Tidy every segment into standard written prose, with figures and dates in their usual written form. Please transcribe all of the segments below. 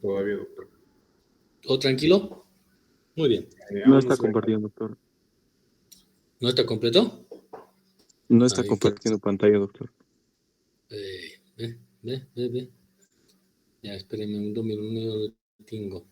todavía, doctor. ¿Todo tranquilo? Muy bien. No está compartiendo, doctor. ¿No está completo? No está Ahí compartiendo pantalla, doctor. Ve. Ya, espérenme un minuto, lo tengo.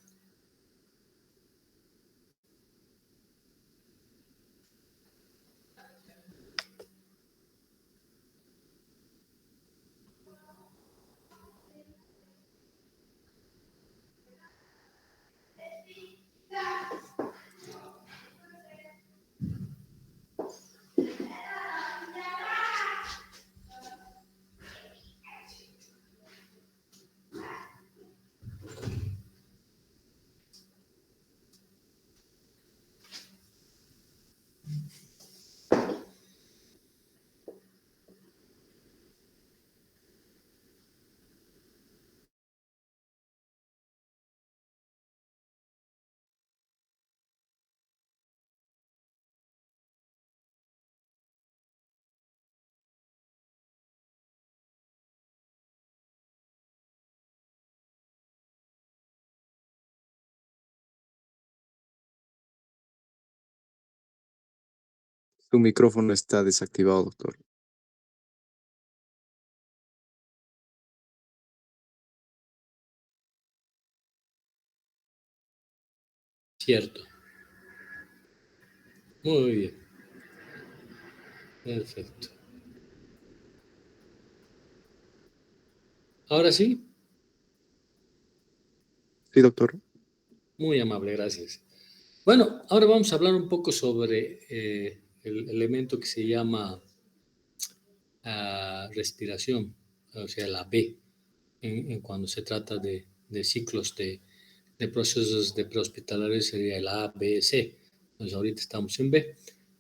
Su micrófono está desactivado, doctor. Cierto. Muy bien. Perfecto. ¿Ahora sí? Sí, doctor. Muy amable, gracias. Bueno, ahora vamos a hablar un poco sobre el elemento que se llama respiración, o sea, la B, en cuando se trata de ciclos de procesos de prehospitalarios sería el A, B, C. Entonces ahorita estamos en B.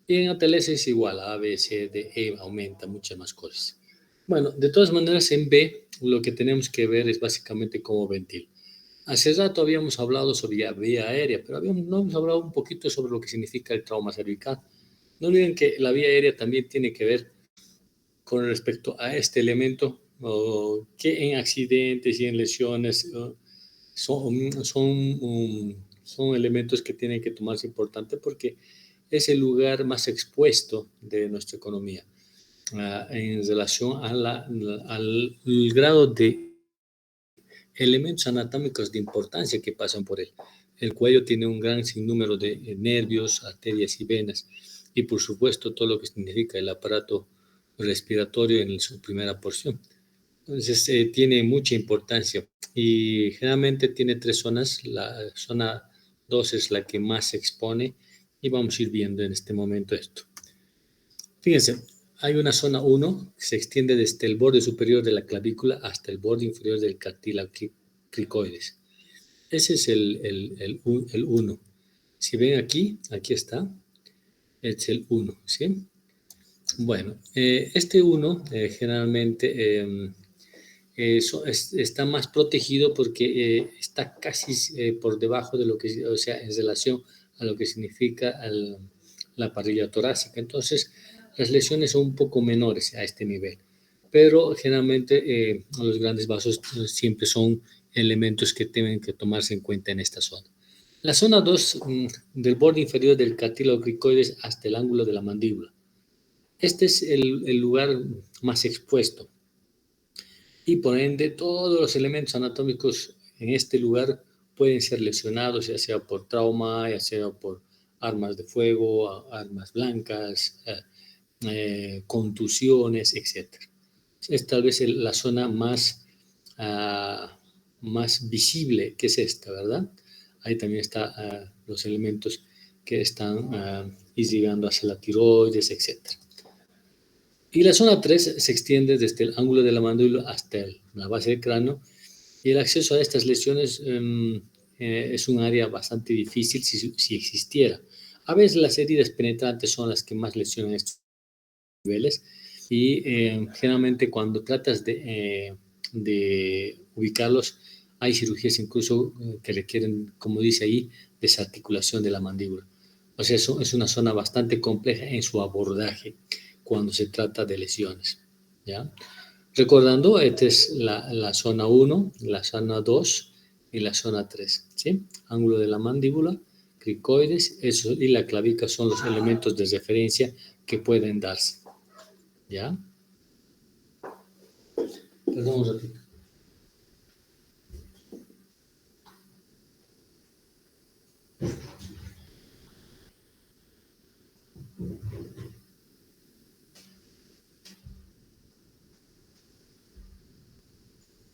Y en ATLS es igual, A, B, C, D, E, aumenta muchas más cosas. Bueno, de todas maneras en B lo que tenemos que ver es básicamente cómo ventila. Hace rato habíamos hablado sobre la vía aérea, pero no hemos hablado un poquito sobre lo que significa el trauma cervical. No olviden que la vía aérea también tiene que ver con respecto a este elemento, que en accidentes y en lesiones son elementos que tienen que tomarse importante porque es el lugar más expuesto de nuestra economía en relación al grado de elementos anatómicos de importancia que pasan por él. El cuello tiene un gran sinnúmero de nervios, arterias y venas, y por supuesto todo lo que significa el aparato respiratorio en su primera porción. Entonces tiene mucha importancia y generalmente tiene tres zonas. La zona 2 es la que más se expone y vamos a ir viendo en este momento esto. Fíjense, hay una zona 1 que se extiende desde el borde superior de la clavícula hasta el borde inferior del cartílago cricoides. Ese es el 1. Si ven aquí está, es el 1, ¿sí? Bueno, este 1 generalmente está más protegido porque está casi por debajo de lo que, o sea, en relación a lo que significa la parrilla torácica. Entonces, las lesiones son un poco menores a este nivel, pero generalmente los grandes vasos siempre son elementos que tienen que tomarse en cuenta en esta zona. La zona 2, del borde inferior del cartílago cricoides hasta el ángulo de la mandíbula. Este es el lugar más expuesto y por ende todos los elementos anatómicos en este lugar pueden ser lesionados, ya sea por trauma, ya sea por armas de fuego, armas blancas, contusiones, etc. Es tal vez la zona más visible que es esta, ¿verdad? Ahí también están los elementos que están irrigando hacia la tiroides, etc. Y la zona 3 se extiende desde el ángulo de la mandíbula hasta la base del cráneo y el acceso a estas lesiones es un área bastante difícil si existiera. A veces las heridas penetrantes son las que más lesionan estos niveles y generalmente cuando tratas de ubicarlos hay cirugías incluso que requieren, como dice ahí, desarticulación de la mandíbula. O sea, eso es una zona bastante compleja en su abordaje cuando se trata de lesiones, ¿ya? Recordando, esta es la zona 1, la zona 2 y la zona 3, ¿sí? Ángulo de la mandíbula, cricoides, eso, y la clavícula son los elementos de referencia que pueden darse, ¿ya? Perdón un ratito.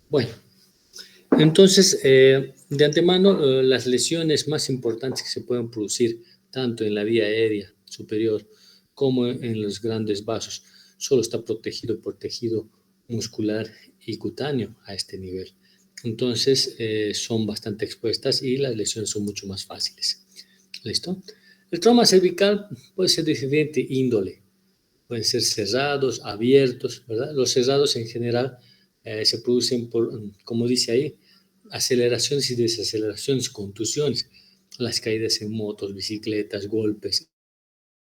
Bueno, entonces, de antemano, las lesiones más importantes que se pueden producir tanto en la vía aérea superior como en los grandes vasos, solo está protegido por tejido muscular y cutáneo a este nivel. Entonces, son bastante expuestas y las lesiones son mucho más fáciles. ¿Listo? El trauma cervical puede ser de diferente índole. Pueden ser cerrados, abiertos, ¿verdad? Los cerrados en general se producen por, como dice ahí, aceleraciones y desaceleraciones, contusiones, las caídas en motos, bicicletas, golpes,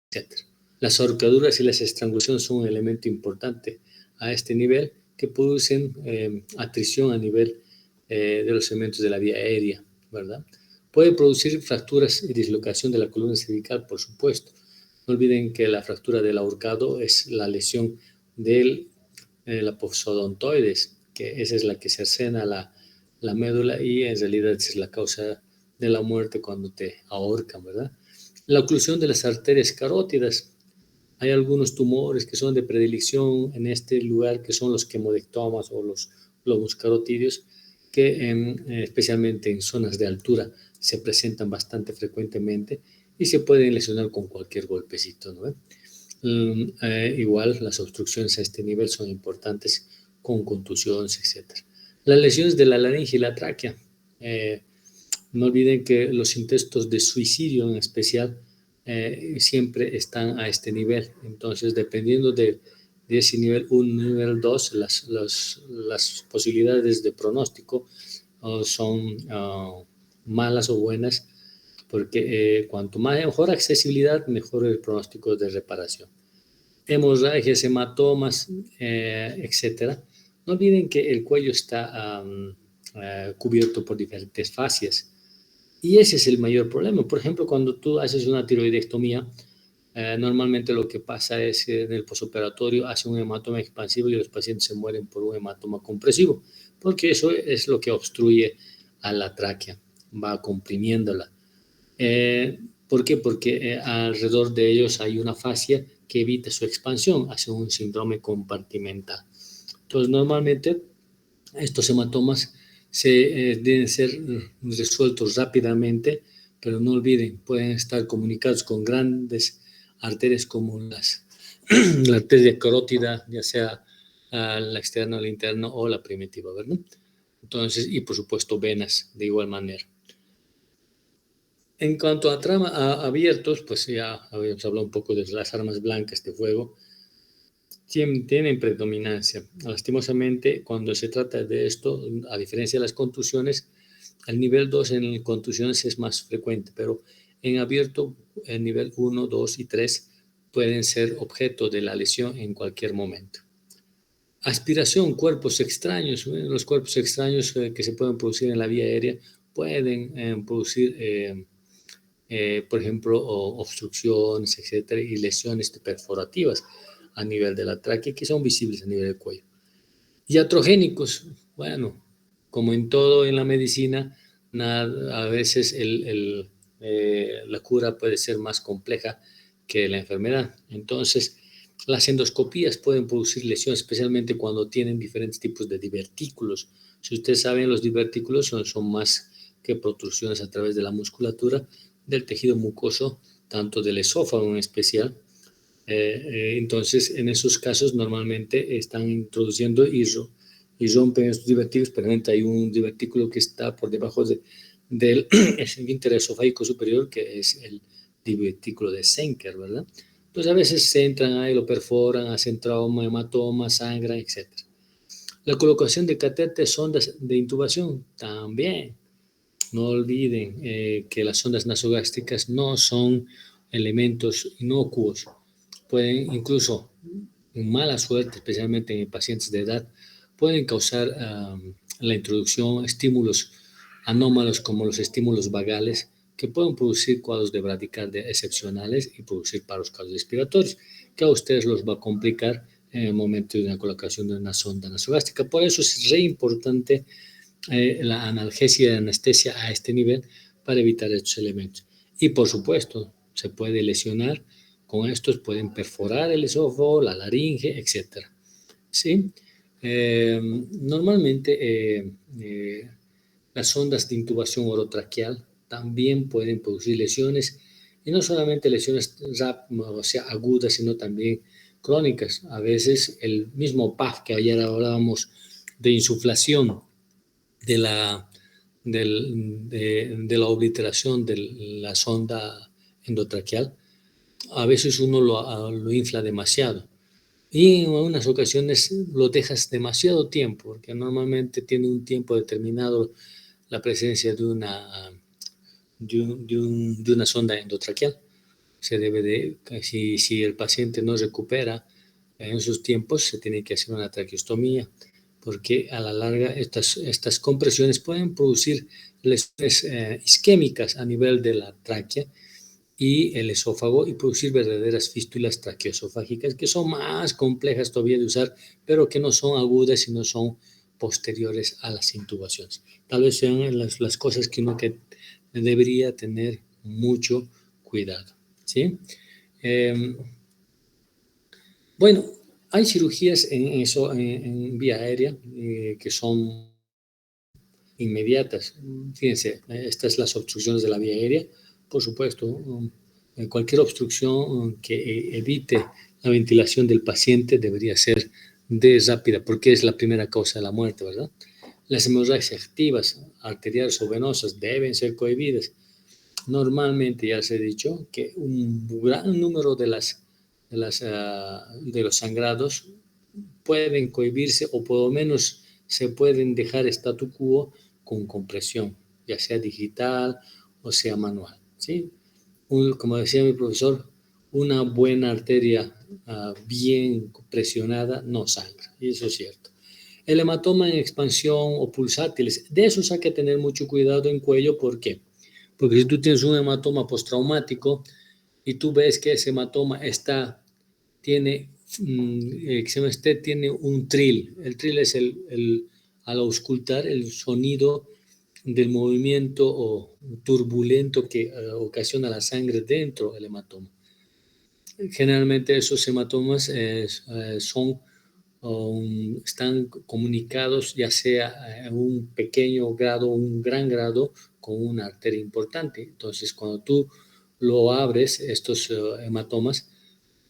etc. Las ahorcaduras y las estrangulaciones son un elemento importante a este nivel que producen atrición a nivel de los elementos de la vía aérea, ¿verdad? Puede producir fracturas y dislocación de la columna cervical, por supuesto. No olviden que la fractura del ahorcado es la lesión del apofisodontoides, que esa es la que cercena la médula y en realidad es la causa de la muerte cuando te ahorcan, ¿verdad? La oclusión de las arterias carótidas. Hay algunos tumores que son de predilección en este lugar, que son los quemodectomas o los globos carotídeos, que especialmente en zonas de altura se presentan bastante frecuentemente y se pueden lesionar con cualquier golpecito, ¿no? Igual las obstrucciones a este nivel son importantes con contusiones, etc. Las lesiones de la laringe y la tráquea. No olviden que los intentos de suicidio en especial siempre están a este nivel. Entonces, dependiendo de ese nivel 1, nivel 2, las posibilidades de pronóstico son malas o buenas, porque cuanto mejor accesibilidad, mejor el pronóstico de reparación. Hemorragias, hematomas, etcétera. No olviden que el cuello está cubierto por diferentes fascias. Y ese es el mayor problema. Por ejemplo, cuando tú haces una tiroidectomía, normalmente lo que pasa es que en el posoperatorio hace un hematoma expansivo y los pacientes se mueren por un hematoma compresivo, porque eso es lo que obstruye a la tráquea, va comprimiéndola. ¿Por qué? Porque alrededor de ellos hay una fascia que evita su expansión, hace un síndrome compartimental. Entonces, normalmente estos hematomas deben ser resueltos rápidamente, pero no olviden, pueden estar comunicados con grandes arterias como la arteria carótida, ya sea la externa, la interna o la primitiva, ¿verdad? Entonces, y por supuesto venas de igual manera. En cuanto a abiertos, pues ya habíamos hablado un poco de las armas blancas de fuego, tienen predominancia. Lastimosamente, cuando se trata de esto, a diferencia de las contusiones, el nivel 2 en contusiones es más frecuente, pero en abierto, el nivel 1, 2 y 3 pueden ser objeto de la lesión en cualquier momento. Aspiración, cuerpos extraños. Los cuerpos extraños que se pueden producir en la vía aérea pueden producir por ejemplo, obstrucciones, etcétera, y lesiones perforativas a nivel de la tráquea que son visibles a nivel del cuello. Iatrogénicos, bueno, como en todo en la medicina, a veces la cura puede ser más compleja que la enfermedad. Entonces, las endoscopías pueden producir lesiones, especialmente cuando tienen diferentes tipos de divertículos. Si ustedes saben, los divertículos son más que protrusiones a través de la musculatura del tejido mucoso, tanto del esófago en especial. Entonces, en esos casos normalmente están introduciendo y rompen estos divertículos, pero hay un divertículo que está por debajo del esfínter esofágico superior, que es el divertículo de Senker, ¿verdad? Entonces, a veces se entran ahí, lo perforan, hacen trauma, hematoma, sangran, etc. La colocación de catéteres, sondas de intubación, también. No olviden que las sondas nasogástricas no son elementos inocuos. Pueden incluso, en mala suerte, especialmente en pacientes de edad, pueden causar la introducción, estímulos anómalos como los estímulos vagales, que pueden producir cuadros de bradicardia excepcionales y producir paros cardiorrespiratorios, que a ustedes los va a complicar en el momento de una colocación de una sonda nasogástrica. Por eso es re importante la analgesia y la anestesia a este nivel para evitar estos elementos. Y por supuesto, se puede lesionar, con estos pueden perforar el esófago, la laringe, etc. ¿Sí? Normalmente las sondas de intubación orotraqueal también pueden producir lesiones, y no solamente lesiones o sea, agudas, sino también crónicas. A veces el mismo PAF que ayer hablábamos de insuflación de la, de la obliteración de la sonda endotraqueal, a veces uno lo infla demasiado. Y en algunas ocasiones lo dejas demasiado tiempo, porque normalmente tiene un tiempo determinado la presencia de una sonda endotraqueal. Se debe de, si el paciente no recupera en esos tiempos, se tiene que hacer una traqueostomía, porque a la larga estas compresiones pueden producir lesiones isquémicas a nivel de la tráquea y el esófago, y producir verdaderas fístulas traqueoesofágicas que son más complejas todavía de usar, pero que no son agudas, sino son posteriores a las intubaciones. Tal vez sean las cosas que uno que debería tener mucho cuidado, ¿sí? Bueno, hay cirugías en vía aérea que son inmediatas. Fíjense, estas las obstrucciones de la vía aérea, por supuesto, cualquier obstrucción que evite la ventilación del paciente debería ser de rápida, porque es la primera causa de la muerte, ¿verdad? Las hemorragias activas, arteriales o venosas, deben ser cohibidas. Normalmente ya se ha dicho que un gran número de los sangrados pueden cohibirse, o por lo menos se pueden dejar statu quo con compresión, ya sea digital o sea manual, ¿sí? Como decía mi profesor, una buena arteria bien presionada no sangra, y eso es cierto. El hematoma en expansión o pulsátiles, de esos hay que tener mucho cuidado en cuello. ¿Por qué? Porque si tú tienes un hematoma postraumático y tú ves que ese hematoma tiene, tiene un trill. El trill es al auscultar el sonido del movimiento turbulento que ocasiona la sangre dentro del hematoma. Generalmente esos hematomas están comunicados ya sea en un pequeño grado o un gran grado con una arteria importante. Entonces, cuando tú lo abres, estos hematomas,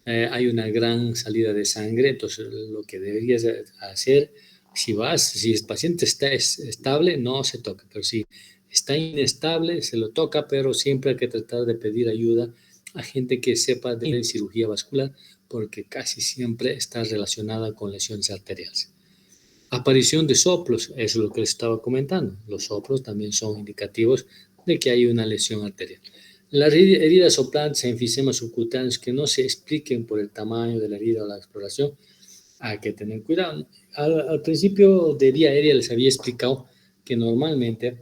hay una gran salida de sangre. Entonces, lo que deberías hacer, si el paciente está estable, no se toca, pero si está inestable, se lo toca, pero siempre hay que tratar de pedir ayuda a gente que sepa de cirugía vascular, porque casi siempre está relacionada con lesiones arteriales. Aparición de soplos, eso es lo que les estaba comentando. Los soplos también son indicativos de que hay una lesión arterial. Las heridas soplantes e enfisemas subcutáneos que no se expliquen por el tamaño de la herida o la exploración, hay que tener cuidado. Al principio de vía aérea les había explicado que normalmente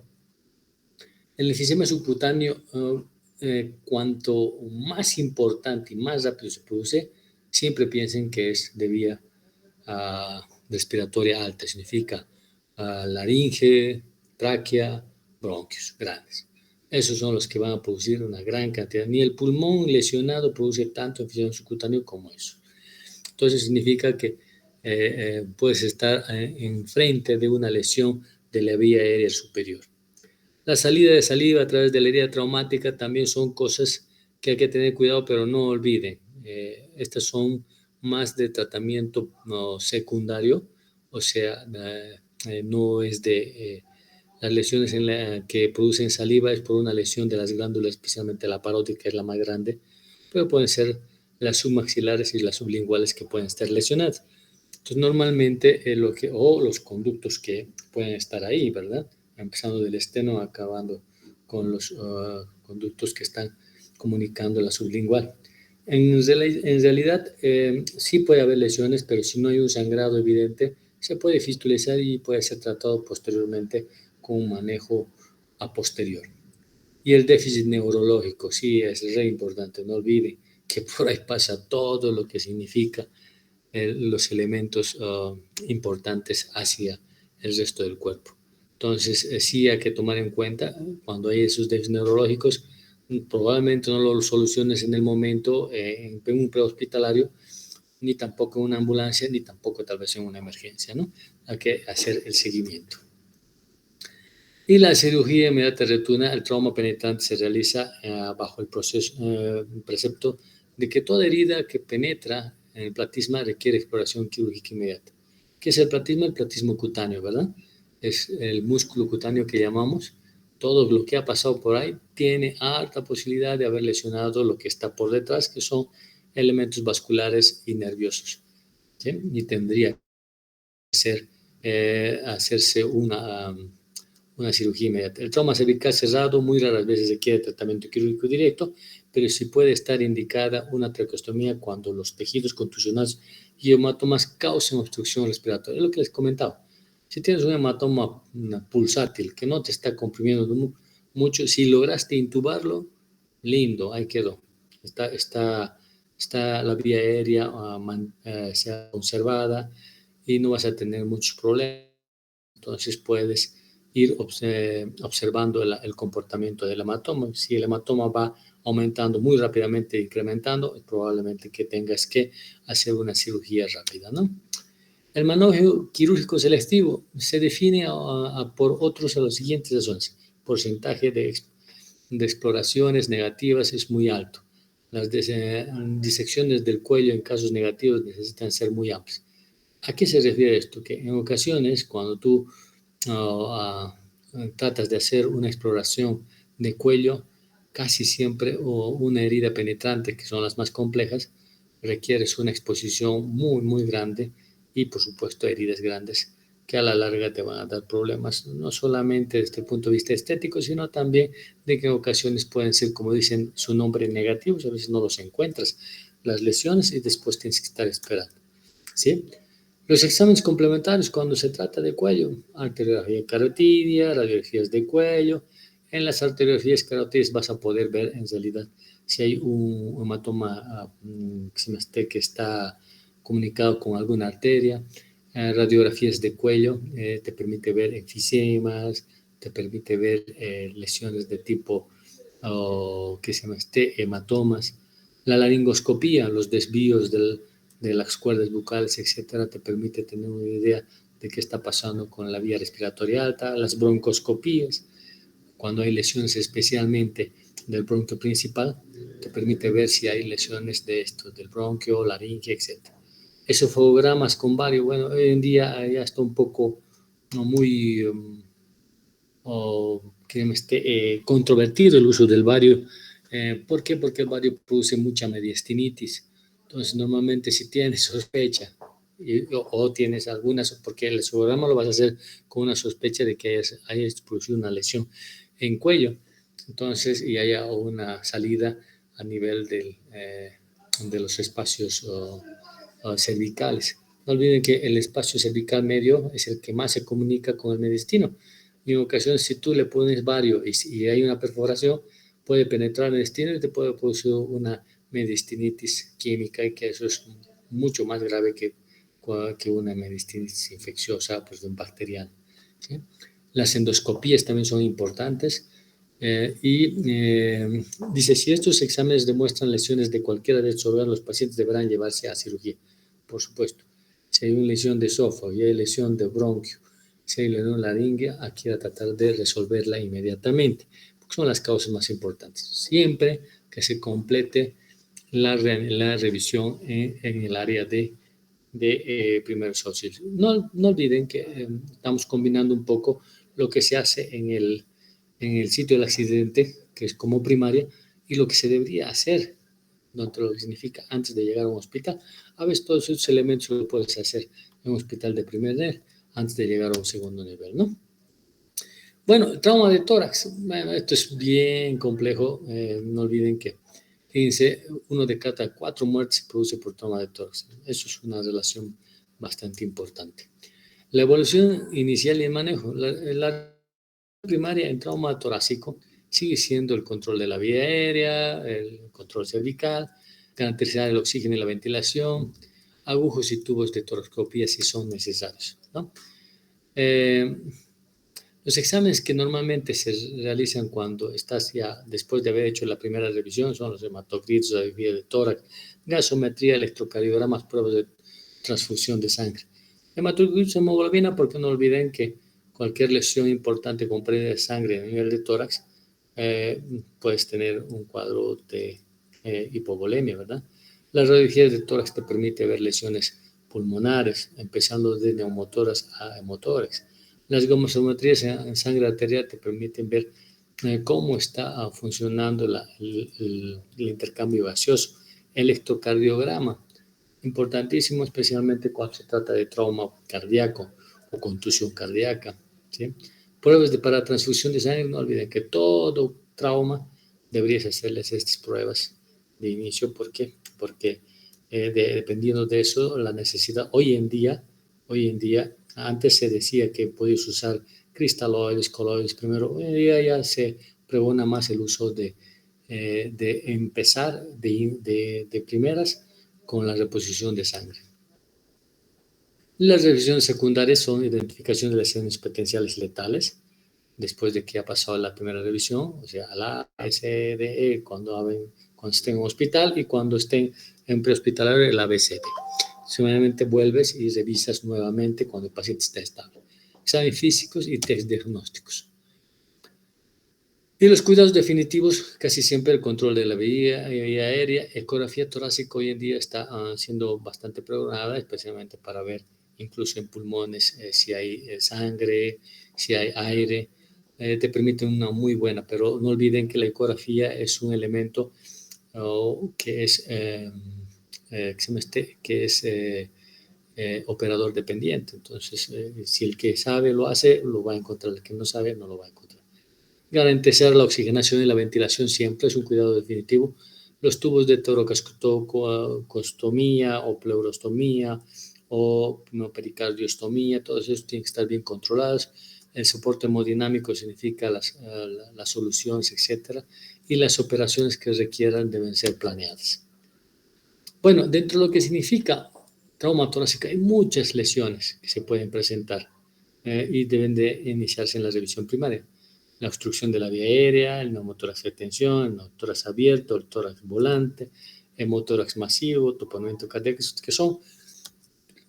el enfisema subcutáneo, cuanto más importante y más rápido se produce, siempre piensen que es de vía respiratoria alta. Significa laringe, tráquea, bronquios grandes. Esos son los que van a producir una gran cantidad. Ni el pulmón lesionado produce tanto enfisema subcutáneo como eso. Entonces significa que puedes estar enfrente de una lesión de la vía aérea superior. La salida de saliva a través de la herida traumática también son cosas que hay que tener cuidado, pero no olviden. Estas son más de tratamiento secundario, o sea, no es de las lesiones que producen saliva, es por una lesión de las glándulas, especialmente la parótida, que es la más grande, pero pueden ser las submaxilares y las sublinguales que pueden estar lesionadas. Entonces, normalmente los conductos que pueden estar ahí, ¿verdad? Empezando del esteno, acabando con los conductos que están comunicando la sublingual. En realidad, sí puede haber lesiones, pero si no hay un sangrado evidente, se puede fistulizar y puede ser tratado posteriormente con un manejo a posterior. Y el déficit neurológico, sí, es re importante, no olviden que por ahí pasa todo lo que significa los elementos importantes hacia el resto del cuerpo. Entonces, sí hay que tomar en cuenta cuando hay esos déficits neurológicos, probablemente no lo soluciones en el momento en un prehospitalario, ni tampoco en una ambulancia, ni tampoco tal vez en una emergencia, ¿no? Hay que hacer el seguimiento. Y la cirugía inmediata de retina, el trauma penetrante se realiza bajo el precepto de que toda herida que penetra en el platisma requiere exploración quirúrgica inmediata. ¿Qué es el platisma? El platismo cutáneo, ¿verdad? Es el músculo cutáneo que llamamos. Todo lo que ha pasado por ahí tiene alta posibilidad de haber lesionado lo que está por detrás, que son elementos vasculares y nerviosos, ¿sí? Y tendría que ser, hacerse una cirugía inmediata. El trauma cervical cerrado muy raras veces requiere tratamiento quirúrgico directo, pero sí puede estar indicada una traqueostomía cuando los tejidos contusionales y hematomas causen obstrucción respiratoria. Es lo que les comentaba. Si tienes un hematoma pulsátil que no te está comprimiendo mucho, si lograste intubarlo, lindo, ahí quedó. Está la vía aérea sea conservada y no vas a tener muchos problemas. Entonces puedes ir observando el comportamiento del hematoma. Si el hematoma va aumentando muy rápidamente, incrementando, probablemente que tengas que hacer una cirugía rápida, ¿no? El manejo quirúrgico selectivo se define por otros a las siguientes razones. Porcentaje de exploraciones negativas es muy alto. Las disecciones del cuello en casos negativos necesitan ser muy amplias. ¿A qué se refiere esto? Que en ocasiones cuando tú tratas de hacer una exploración de cuello, casi siempre, o una herida penetrante, que son las más complejas, requieres una exposición muy, muy grande y, por supuesto, heridas grandes que a la larga te van a dar problemas, no solamente desde el punto de vista estético, sino también de que en ocasiones pueden ser, como dicen su nombre, negativos, a veces no los encuentras, las lesiones, y después tienes que estar esperando, ¿sí? Los exámenes complementarios cuando se trata de cuello, arteriografía carotidia, radiografías de cuello. En las arteriografías carotidias vas a poder ver en realidad si hay un hematoma que está comunicado con alguna arteria. Radiografías de cuello te permite ver enfisemas, te permite ver lesiones de tipo hematomas. La laringoscopía, los desvíos de las cuerdas bucales, etcétera, te permite tener una idea de qué está pasando con la vía respiratoria alta. Las broncoscopías, cuando hay lesiones especialmente del bronquio principal, te permite ver si hay lesiones de esto, del bronquio, laringe, etcétera. Esofotogramas con bario, bueno, hoy en día ya está un poco muy controvertido el uso del bario. ¿Por qué? Porque el bario produce mucha mediastinitis. Entonces, normalmente si tienes sospecha o tienes algunas, porque el esofograma lo vas a hacer con una sospecha de que hayas producido una lesión en cuello, entonces, y haya una salida a nivel de los espacios cervicales. No olviden que el espacio cervical medio es el que más se comunica con el mediastino. Y en ocasiones, si tú le pones bario y hay una perforación, puede penetrar el mediastino y te puede producir una mediastinitis química, y que eso es mucho más grave que una mediastinitis infecciosa, pues de un bacteriano, ¿sí? Las endoscopías también son importantes. Dice, si estos exámenes demuestran lesiones de cualquiera de estos órganos, los pacientes deberán llevarse a cirugía, por supuesto. Si hay una lesión de esófago y hay lesión de bronquio, si hay lesión laringea, aquí a tratar de resolverla inmediatamente, porque son las causas más importantes. Siempre que se complete la revisión en el área de primeros auxilios. No olviden que estamos combinando un poco lo que se hace en el sitio del accidente, que es como primaria, y lo que se debería hacer, dentro de lo que significa antes de llegar a un hospital. A veces todos esos elementos lo puedes hacer en un hospital de primer nivel antes de llegar a un segundo nivel, ¿no? Bueno, el trauma de tórax, bueno, esto es bien complejo, no olviden que, fíjense, 1 de cada 4 muertes se produce por trauma de tórax. Eso es una relación bastante importante. La evolución inicial y el manejo, la primaria en trauma torácico sigue siendo el control de la vía aérea, el control cervical, garantizar el oxígeno y la ventilación, agujas y tubos de toracoscopía si son necesarios, ¿no? Los exámenes que normalmente se realizan cuando estás ya después de haber hecho la primera revisión son los hematocritos, radiografía de tórax, gasometría, electrocardiogramas, pruebas de transfusión de sangre. Hematocritos, hemoglobina, porque no olviden que cualquier lesión importante con pérdida de sangre a nivel de tórax puedes tener un cuadro de hipovolemia, ¿verdad? Las radiografías de tórax te permite ver lesiones pulmonares, empezando de neumotórax a hemotórax. Las gasometrías en sangre arterial te permiten ver cómo está funcionando el intercambio gaseoso. Electrocardiograma, importantísimo, especialmente cuando se trata de trauma cardíaco o contusión cardíaca, ¿sí? Pruebas de paratransfusión de sangre, no olviden que todo trauma deberías hacerles estas pruebas de inicio. ¿Por qué? Porque dependiendo de eso, la necesidad hoy en día, antes se decía que podías usar cristaloides, coloides primero, hoy en día ya se pregona más el uso de empezar de primeras con la reposición de sangre. Las revisiones secundarias son identificación de lesiones potenciales letales después de que ha pasado la primera revisión, o sea, la SDE cuando estén en hospital y cuando estén en prehospitalario el ABCD. Seguramente vuelves y revisas nuevamente cuando el paciente está estable. Exámenes físicos y test diagnósticos. Y los cuidados definitivos, casi siempre el control de la vía aérea, ecografía torácica hoy en día está siendo bastante programada, especialmente para ver incluso en pulmones si hay sangre, si hay aire, te permite una muy buena, pero no olviden que la ecografía es un elemento que es operador dependiente. Entonces, si el que sabe lo hace, lo va a encontrar, el que no sabe no lo va a encontrar. Garantizar la oxigenación y la ventilación siempre es un cuidado definitivo. Los tubos de toracostomía o pleurostomía o pericardiostomía, todos esos tienen que estar bien controlados. El soporte hemodinámico significa las soluciones, etcétera, y las operaciones que requieran deben ser planeadas. Bueno, dentro de lo que significa trauma torácica hay muchas lesiones que se pueden presentar y deben de iniciarse en la revisión primaria. La obstrucción de la vía aérea, el neumotórax de tensión, el neumotórax abierto, el tórax volante, hemotórax masivo, toponamiento cardíaco, que son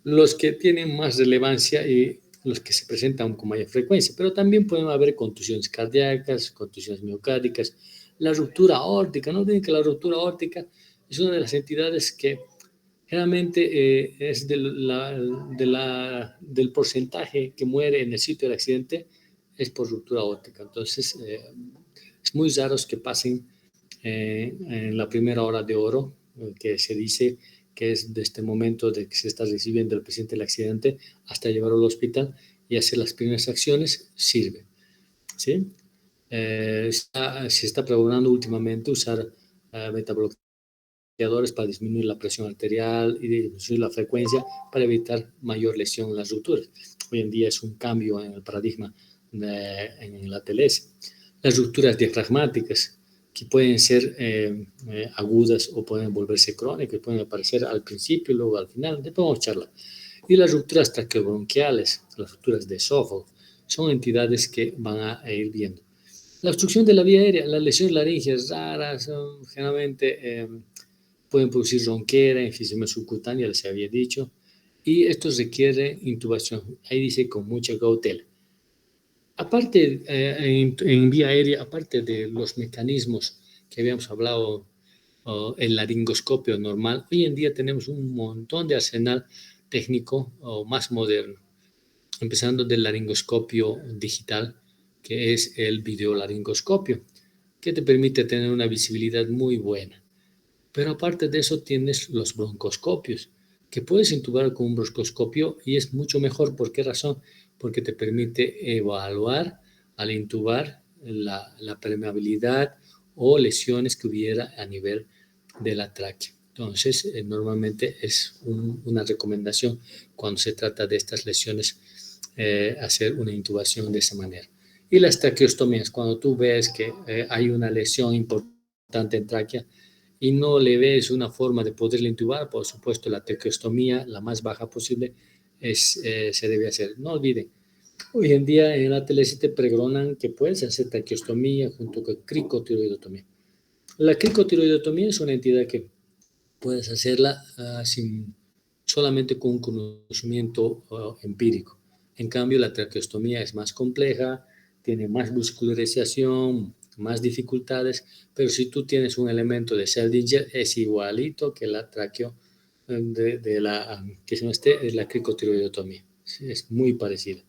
los que tienen más relevancia y los que se presentan con mayor frecuencia, pero también pueden haber contusiones cardíacas, contusiones miocárdicas, la ruptura aórtica. No olviden que la ruptura aórtica es una de las entidades que generalmente es del porcentaje que muere en el sitio del accidente, es por ruptura aórtica. Entonces, es muy raro que pasen en la primera hora de oro, que se dice que es de este momento de que se está recibiendo el paciente del accidente hasta llevarlo al hospital y hacer las primeras acciones, sirve, ¿sí? Se está programando últimamente usar metabloqueadores para disminuir la presión arterial y disminuir la frecuencia para evitar mayor lesión en las rupturas. Hoy en día es un cambio en el paradigma en la TLS. Las rupturas diafragmáticas, que pueden ser agudas o pueden volverse crónicas, pueden aparecer al principio y luego al final, después vamos a charlar. Y las rupturas traqueobronquiales, las rupturas de esófago, son entidades que van a ir viendo. La obstrucción de la vía aérea, las lesiones laringeas raras, generalmente pueden producir ronquera, enfisema subcutánea, les había dicho, y esto requiere intubación. Ahí dice con mucha cautela. Aparte, en vía aérea, aparte de los mecanismos que habíamos hablado, el laringoscopio normal, hoy en día tenemos un montón de arsenal técnico más moderno, empezando del laringoscopio digital, que es el videolaringoscopio, que te permite tener una visibilidad muy buena. Pero aparte de eso tienes los broncoscopios, que puedes intubar con un broncoscopio y es mucho mejor. ¿Por qué razón? Porque te permite evaluar al intubar la permeabilidad o lesiones que hubiera a nivel de la tráquea. Entonces, normalmente es una recomendación cuando se trata de estas lesiones hacer una intubación de esa manera. Y las traqueostomías, cuando tú ves que hay una lesión importante en tráquea y no le ves una forma de poderle intubar, por supuesto la traqueostomía, la más baja posible, se debe hacer. No olviden, hoy en día en la tele sí te pregonan que puedes hacer traqueostomía junto con cricotiroidotomía. La cricotiroidotomía es una entidad que puedes hacerla solamente con un conocimiento empírico. En cambio, la traqueostomía es más compleja, tiene más muscularización, más dificultades, pero si tú tienes un elemento de Seldinger, es igualito que la traqueo de la cricotiroidotomía. Es muy parecida.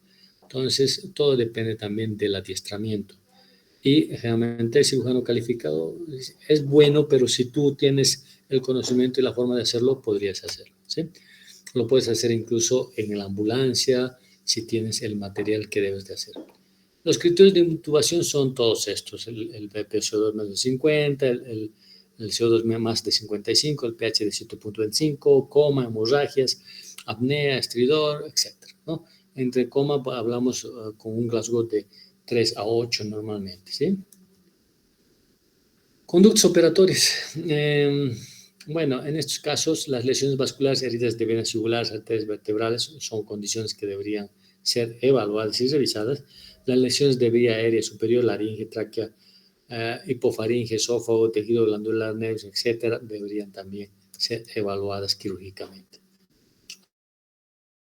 Entonces, todo depende también del adiestramiento. Y generalmente el cirujano calificado es bueno, pero si tú tienes el conocimiento y la forma de hacerlo, podrías hacerlo, ¿sí? Lo puedes hacer incluso en la ambulancia, si tienes el material que debes de hacer. Los criterios de intubación son todos estos, el CO2 más de 50, el CO2 más de 55, el pH de 7.25, coma, hemorragias, apnea, estridor, etc., ¿no? Entre coma hablamos con un Glasgow de 3 a 8 normalmente, ¿sí? Conductos operatorios. Bueno, en estos casos, las lesiones vasculares, heridas de venas yugulares, arterias vertebrales son condiciones que deberían ser evaluadas y revisadas. Las lesiones de vía aérea superior, laringe, tráquea, hipofaringe, esófago, tejido glandular, nervios, etcétera, deberían también ser evaluadas quirúrgicamente.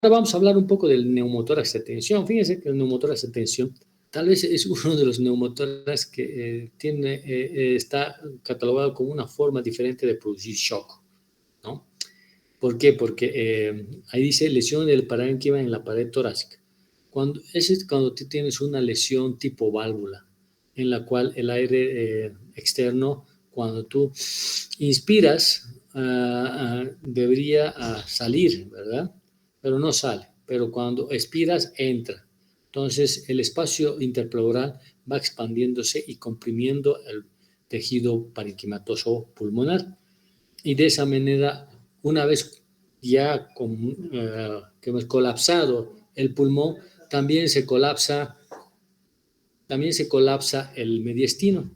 Ahora vamos a hablar un poco del neumotórax de tensión. Fíjense que el neumotórax de tensión tal vez es uno de los neumotórax que está catalogado como una forma diferente de producir shock, ¿no? ¿Por qué? Porque ahí dice lesión del parénquima en la pared torácica. Ese es cuando tú tienes una lesión tipo válvula, en la cual el aire externo, cuando tú inspiras, debería salir, ¿verdad? Pero no sale. Pero cuando expiras, entra. Entonces, el espacio interpleural va expandiéndose y comprimiendo el tejido parenquimatoso pulmonar. Y de esa manera, una vez ya que hemos colapsado el pulmón, también se colapsa el mediastino.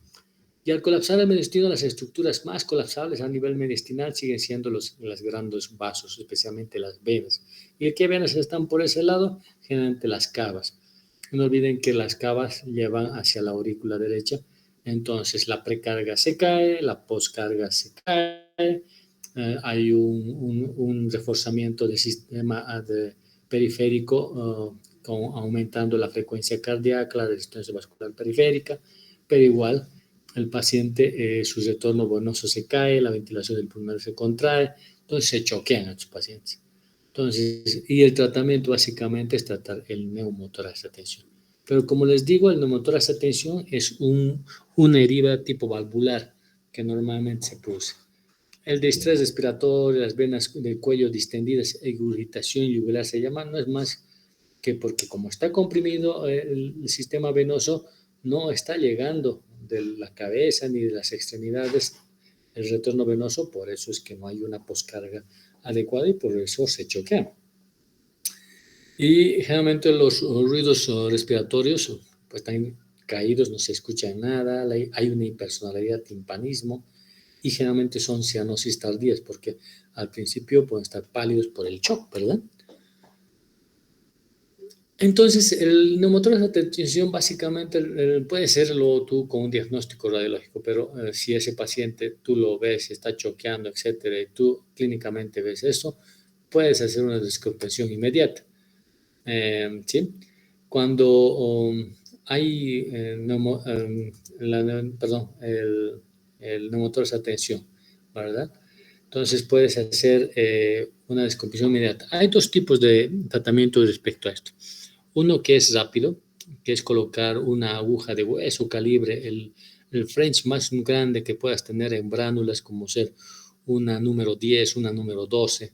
Y al colapsar el mediastino, las estructuras más colapsables a nivel mediastinal siguen siendo los grandes vasos, especialmente las venas. ¿Y qué venas están por ese lado? Generalmente las cavas. No olviden que las cavas llevan hacia la aurícula derecha. Entonces la precarga se cae, la poscarga se cae, hay un reforzamiento del sistema periférico aumentando la frecuencia cardíaca, la resistencia vascular periférica, pero igual el paciente, su retorno venoso se cae, la ventilación del pulmón se contrae, entonces se choquean a estos pacientes. Entonces, y el tratamiento básicamente es tratar el neumotórax de tensión. Pero como les digo, el neumotórax de tensión es una herida tipo valvular que normalmente se produce. El distrés respiratorio, las venas del cuello distendidas, egurgitación yugular se llama, no es más que porque como está comprimido el sistema venoso, no está llegando de la cabeza ni de las extremidades el retorno venoso, por eso es que no hay una poscarga adecuada y por eso se choquea. Y generalmente los ruidos respiratorios pues están caídos, no se escucha nada, hay una hipersonalidad, timpanismo, y generalmente son cianosis tardías, porque al principio pueden estar pálidos por el shock, ¿verdad? Entonces, el neumotórax de tensión básicamente puede serlo tú con un diagnóstico radiológico, pero si ese paciente tú lo ves, está choqueando, etcétera, y tú clínicamente ves eso, puedes hacer una descompresión inmediata. ¿Sí? Cuando hay el neumotórax de tensión, ¿verdad? Entonces puedes hacer una descompresión inmediata. Hay dos tipos de tratamiento respecto a esto. Uno que es rápido, que es colocar una aguja de hueso calibre, el French más grande que puedas tener en bránulas, como ser una número 10, una número 12,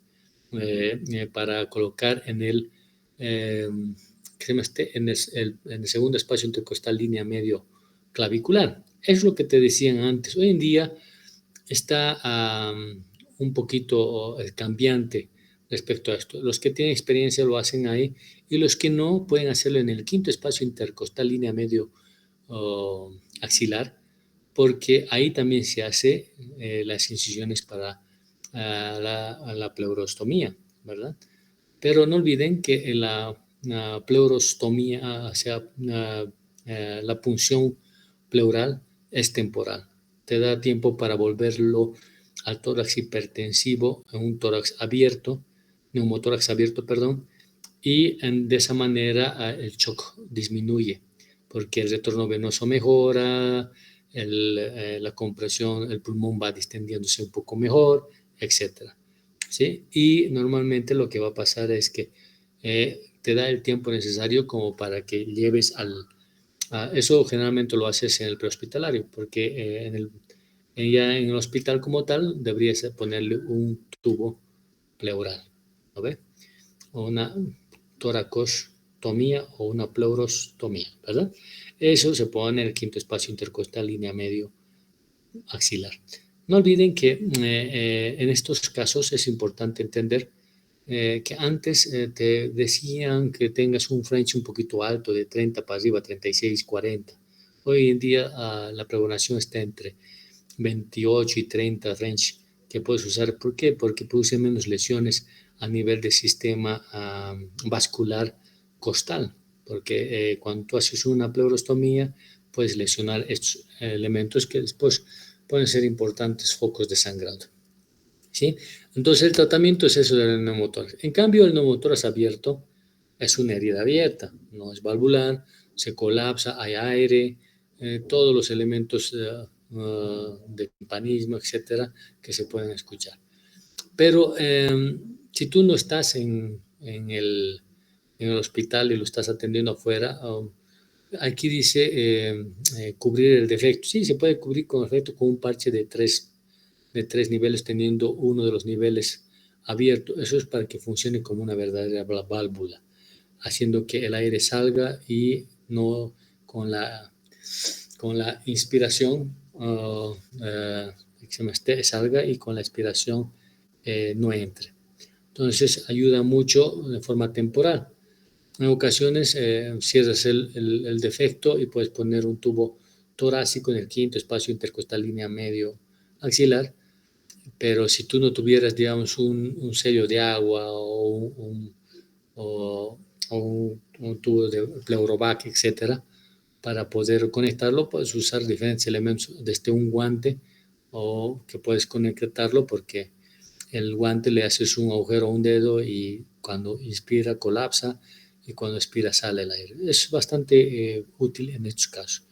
para colocar en el, en el segundo espacio intercostal línea medio clavicular. Es lo que te decían antes. Hoy en día está un poquito cambiante respecto a esto. Los que tienen experiencia lo hacen ahí y los que no pueden hacerlo en el quinto espacio intercostal línea medio axilar, porque ahí también se hace las incisiones para la pleurostomía, ¿verdad? Pero no olviden que la pleurostomía, o sea, la punción pleural es temporal. Te da tiempo para volverlo al tórax hipertensivo, en un tórax abierto, neumotórax abierto, perdón, y de esa manera el shock disminuye, porque el retorno venoso mejora, la compresión, el pulmón va distendiéndose un poco mejor, etcétera. ¿Sí? Y normalmente lo que va a pasar es que te da el tiempo necesario como para que lleves eso generalmente lo haces en el prehospitalario, porque ya en el hospital como tal deberías ponerle un tubo pleural, ¿no ve? O una toracostomía o una pleurostomía, ¿verdad? Eso se pone en el quinto espacio intercostal, línea medio axilar. No olviden que en estos casos es importante entender que antes te decían que tengas un French un poquito alto, de 30 para arriba, 36, 40. Hoy en día la programación está entre 28 y 30 French que puedes usar. ¿Por qué? Porque produce menos lesiones a nivel del sistema vascular costal. Porque cuando tú haces una pleurostomía, puedes lesionar estos elementos que después pueden ser importantes focos de sangrado. ¿Sí? Entonces el tratamiento es eso del neumotórax. En cambio, el neumotórax abierto es una herida abierta, no es valvular, se colapsa, hay aire, todos los elementos de campanismo, etcétera, que se pueden escuchar. Pero si tú no estás en el hospital y lo estás atendiendo afuera, aquí dice cubrir el defecto. Sí, se puede cubrir con defecto con un parche de tres niveles, teniendo uno de los niveles abierto. Eso es para que funcione como una verdadera válvula, haciendo que el aire salga y no con la inspiración salga y con la expiración no entre. Entonces ayuda mucho de forma temporal. En ocasiones cierras el defecto y puedes poner un tubo torácico en el quinto espacio intercostal, línea medio axilar, pero si tú no tuvieras, digamos, un sello de agua o un tubo de pleurovac, etcétera, para poder conectarlo, puedes usar diferentes elementos, desde un guante o que puedes conectarlo porque el guante le haces un agujero a un dedo y cuando inspira colapsa y cuando expira sale el aire. Es bastante útil en estos casos.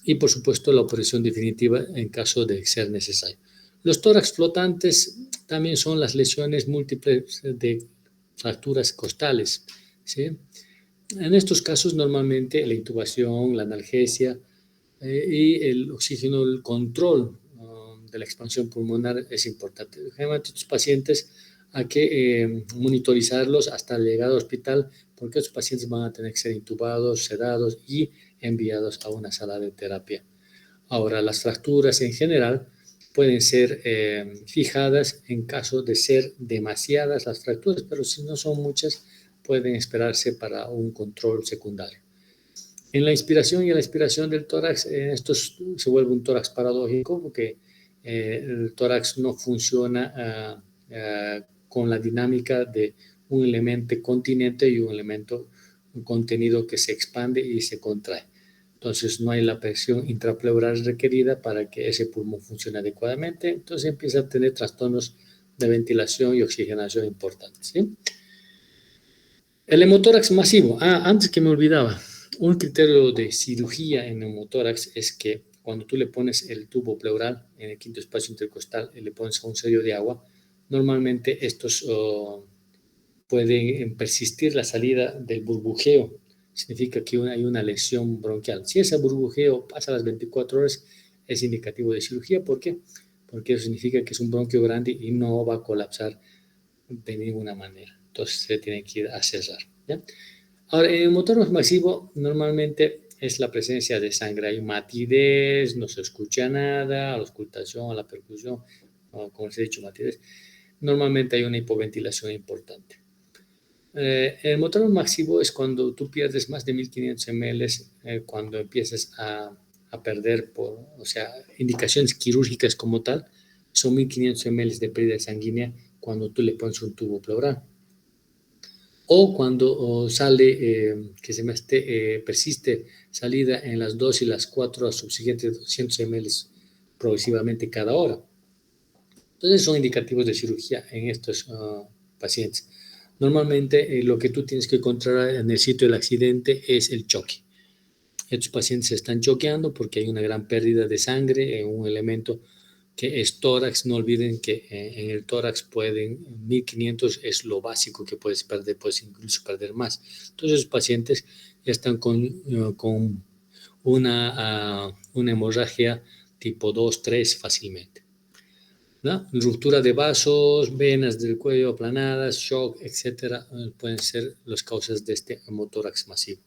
Y por supuesto la operación definitiva en caso de ser necesario. Los tórax flotantes también son las lesiones múltiples de fracturas costales, ¿sí? En estos casos normalmente la intubación, la analgesia y el oxígeno, el control de la expansión pulmonar es importante. Generalmente estos pacientes hay que monitorizarlos hasta la llegada al hospital porque estos pacientes van a tener que ser intubados, sedados y enviados a una sala de terapia. Ahora, las fracturas en general pueden ser fijadas en caso de ser demasiadas las fracturas, pero si no son muchas, pueden esperarse para un control secundario. En la inspiración y la expiración del tórax, esto se vuelve un tórax paradójico porque el tórax no funciona con la dinámica de un elemento continente y un elemento un contenido que se expande y se contrae. Entonces no hay la presión intrapleural requerida para que ese pulmón funcione adecuadamente. Entonces empieza a tener trastornos de ventilación y oxigenación importantes. ¿Sí? El hemotórax masivo. Antes que me olvidaba, un criterio de cirugía en neumotórax es que cuando tú le pones el tubo pleural en el quinto espacio intercostal y le pones un sello de agua, normalmente estos pueden persistir la salida del burbujeo. Significa que hay una lesión bronquial. Si ese burbujeo pasa las 24 horas, es indicativo de cirugía. ¿Por qué? Porque eso significa que es un bronquio grande y no va a colapsar de ninguna manera. Entonces se tiene que ir a cerrar. ¿Ya? Ahora, en el motor masivo normalmente es la presencia de sangre. Hay matidez, no se escucha nada, a la auscultación, a la percusión, como les he dicho, matidez. Normalmente hay una hipoventilación importante. El motor masivo es cuando tú pierdes más de 1500 ml, cuando empiezas a perder, o sea, indicaciones quirúrgicas como tal, son 1500 ml de pérdida sanguínea cuando tú le pones un tubo pleural. O cuando sale, que se me persiste salida en las 2 y las 4 subsiguientes 200 ml progresivamente cada hora. Entonces son indicativos de cirugía en estos pacientes. Normalmente lo que tú tienes que encontrar en el sitio del accidente es el choque. Estos pacientes se están choqueando porque hay una gran pérdida de sangre en un elemento que es tórax. No olviden que en el tórax 1500 es lo básico que puedes perder, puedes incluso perder más. Entonces los pacientes ya están con una hemorragia tipo 2, 3 fácilmente, ¿no? Ruptura de vasos, venas del cuello aplanadas, shock, etcétera, pueden ser las causas de este hemotórax masivo.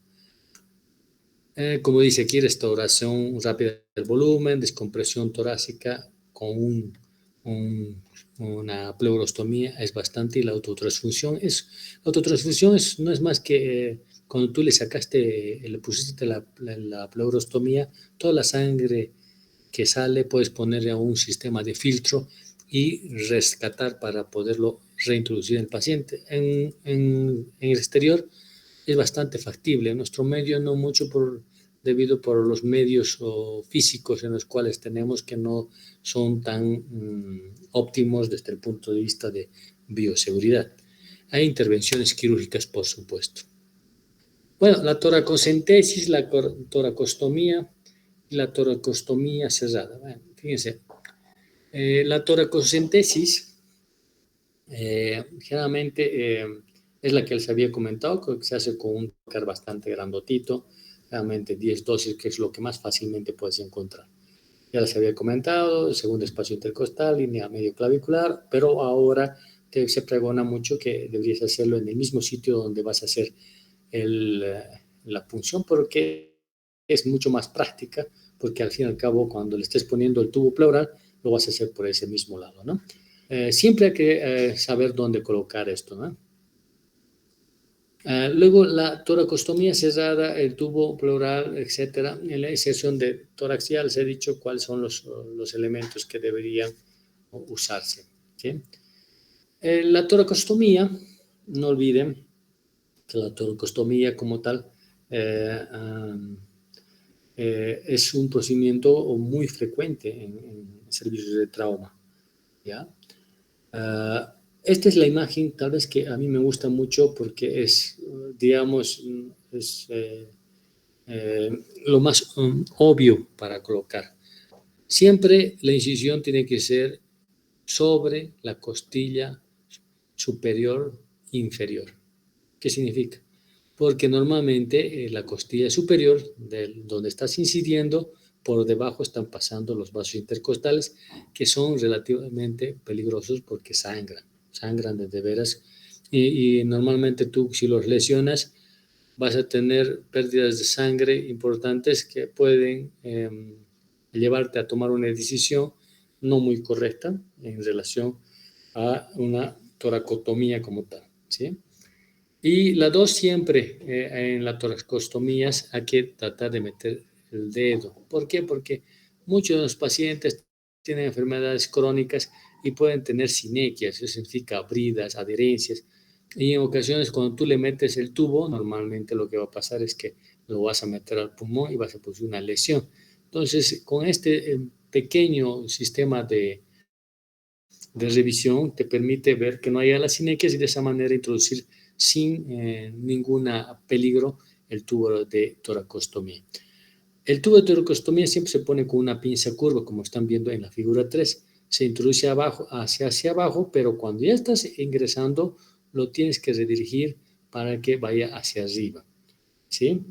Como dice aquí, restauración rápida del volumen, descompresión torácica con una pleurostomía es bastante, y la autotransfusión no es más que cuando tú le sacaste, le pusiste la pleurostomía, toda la sangre que sale puedes ponerle a un sistema de filtro y rescatar para poderlo reintroducir en el paciente. En el exterior es bastante factible. En nuestro medio no mucho debido por los medios físicos en los cuales tenemos, que no son tan óptimos desde el punto de vista de bioseguridad. Hay intervenciones quirúrgicas, por supuesto. Bueno, la toracocentesis, la toracostomía y la toracostomía cerrada. Bueno, fíjense, la toracocentesis generalmente es la que les había comentado, que se hace con un tórax bastante grandotito, realmente 10 dosis, que es lo que más fácilmente puedes encontrar. Ya les había comentado, segundo espacio intercostal, línea medio clavicular, pero ahora se pregona mucho que deberías hacerlo en el mismo sitio donde vas a hacer la punción, porque es mucho más práctica, porque al fin y al cabo cuando le estés poniendo el tubo pleural, lo vas a hacer por ese mismo lado, ¿no? Siempre hay que saber dónde colocar esto, ¿no? Luego la toracostomía cerrada, el tubo pleural, etcétera. En la sección de toraxial les he dicho cuáles son los elementos que deberían usarse, ¿sí? La toracostomía, no olviden que la toracostomía como tal es un procedimiento muy frecuente en servicios de trauma, ¿ya? Esta es la imagen tal vez que a mí me gusta mucho porque es, digamos, es lo más obvio para colocar. Siempre la incisión tiene que ser sobre la costilla superior inferior. ¿Qué significa? Porque normalmente la costilla superior, donde estás incidiendo, por debajo están pasando los vasos intercostales, que son relativamente peligrosos porque sangran de veras, y normalmente tú, si los lesionas, vas a tener pérdidas de sangre importantes que pueden llevarte a tomar una decisión no muy correcta en relación a una toracotomía como tal, ¿sí? Y la dos, siempre en las toracostomías hay que tratar de meter el dedo. ¿Por qué? Porque muchos de los pacientes tienen enfermedades crónicas y pueden tener sinequias, eso significa abridas, adherencias. Y en ocasiones cuando tú le metes el tubo, normalmente lo que va a pasar es que lo vas a meter al pulmón y vas a producir una lesión. Entonces, con este pequeño sistema de revisión te permite ver que no haya las sinequias y de esa manera introducir sin ningún peligro el tubo de toracostomía. El tubo de toracostomía siempre se pone con una pinza curva, como están viendo en la figura 3. Se introduce hacia abajo, pero cuando ya estás ingresando, lo tienes que redirigir para que vaya hacia arriba, ¿sí?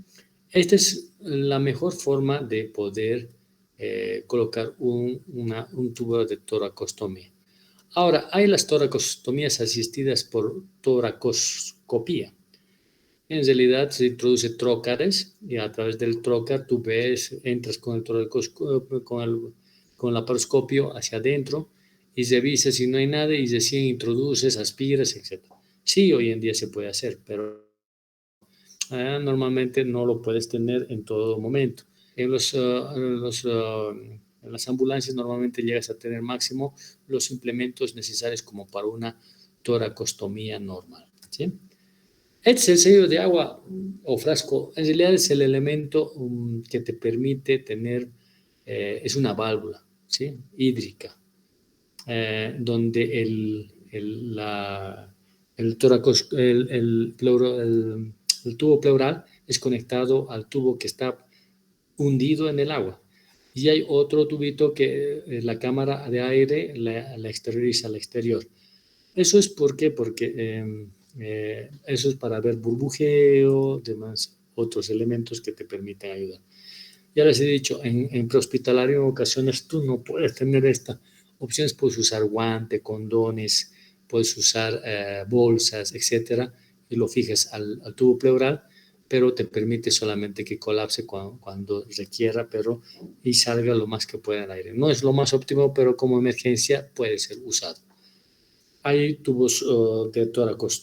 Esta es la mejor forma de poder colocar un tubo de toracostomía. Ahora, hay las toracostomías asistidas por toracoscopía. En realidad se introduce trócares y a través del trócar tú ves, entras con el laparoscopio hacia adentro y revisas si no hay nada y recién introduces, aspiras, etc. Sí, hoy en día se puede hacer, pero normalmente no lo puedes tener en todo momento. En las ambulancias normalmente llegas a tener máximo los implementos necesarios como para una toracostomía normal, ¿sí? Este es el sello de agua o frasco. En realidad es el elemento que te permite tener, es una válvula, ¿sí? Hídrica, donde el tubo pleural es conectado al tubo que está hundido en el agua. Y hay otro tubito que la cámara de aire la exterioriza al exterior. Eso es porque eso es para ver burbujeo, demás otros elementos que te permiten ayudar. Ya les he dicho, en prehospitalario en ocasiones tú no puedes tener esta opciones, puedes usar guante, condones, puedes usar bolsas, etcétera, y lo fijas al tubo pleural, pero te permite solamente que colapse cuando requiera, pero y salga lo más que pueda al aire. No es lo más óptimo, pero como emergencia puede ser usado. Hay tubos de tórax,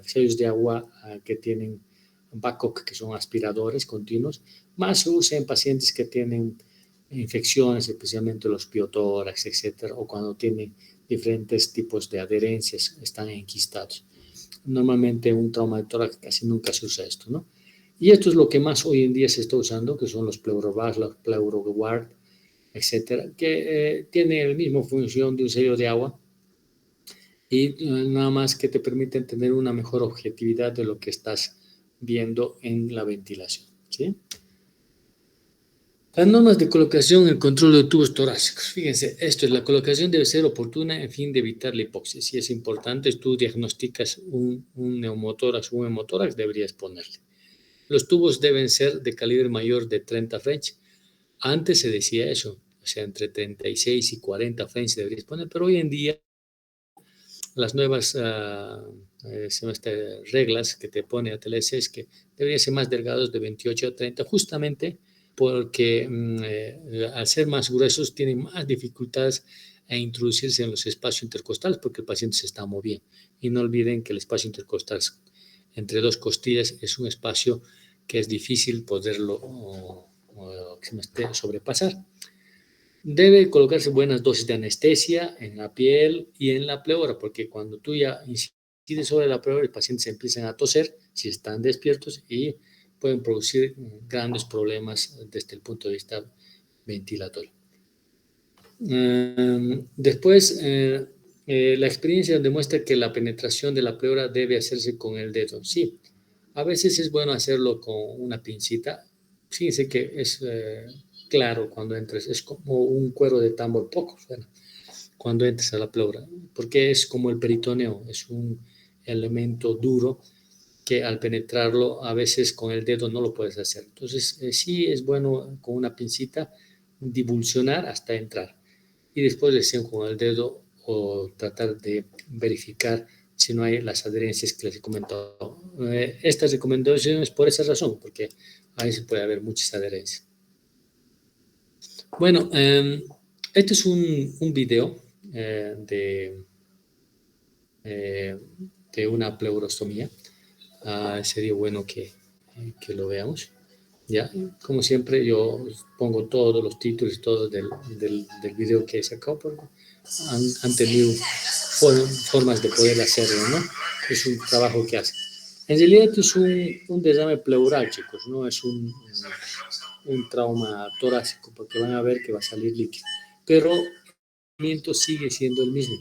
sellos de agua que tienen Babcock, que son aspiradores continuos, más se usa en pacientes que tienen infecciones, especialmente los piotórax, etcétera, o cuando tienen diferentes tipos de adherencias, están enquistados. Normalmente un trauma de tórax casi nunca se usa esto, ¿no? Y esto es lo que más hoy en día se está usando, que son los pleurobags, los pleuroguard, etcétera, que tienen la misma función de un sello de agua y nada más que te permiten tener una mejor objetividad de lo que estás viendo en la ventilación, ¿sí? Las normas de colocación y el control de tubos torácicos. Fíjense, esto es la colocación debe ser oportuna en fin de evitar la hipoxia. Si es importante, tú diagnosticas un neumotórax o un hemotórax, deberías ponerle. Los tubos deben ser de calibre mayor de 30 French. Antes se decía eso, o sea, entre 36 y 40 French deberías poner, pero hoy en día las nuevas reglas que te pone ATLS es que deberían ser más delgados de 28 a 30, justamente porque al ser más gruesos tienen más dificultades a introducirse en los espacios intercostales porque el paciente se está moviendo. Y no olviden que el espacio intercostal entre dos costillas es un espacio que es difícil poderlo sobrepasar. Debe colocarse buenas dosis de anestesia en la piel y en la pleura, porque cuando tú ya incides sobre la pleura, el paciente se empiezan a toser si están despiertos y pueden producir grandes problemas desde el punto de vista ventilatorio. Después, la experiencia demuestra que la penetración de la pleura debe hacerse con el dedo. Sí, a veces es bueno hacerlo con una pincita. Fíjense que es claro cuando entres, es como un cuero de tambor, poco suena, cuando entres a la pleura, porque es como el peritoneo, es un elemento duro que al penetrarlo a veces con el dedo no lo puedes hacer. Entonces, sí es bueno con una pincita divulsionar hasta entrar y después recién con el dedo o tratar de verificar si no hay las adherencias que les he comentado. Estas recomendaciones por esa razón, porque ahí se puede haber muchas adherencias. Bueno, este es un video de una pleurostomía. Sería bueno que lo veamos. Ya, como siempre, yo pongo todos los títulos y todo del video que he sacado porque han tenido formas de poder hacerlo, ¿no? Es un trabajo que hacen. En realidad, esto es un derrame pleural, chicos, no es un trauma torácico, porque van a ver que va a salir líquido. Pero el tratamiento sigue siendo el mismo.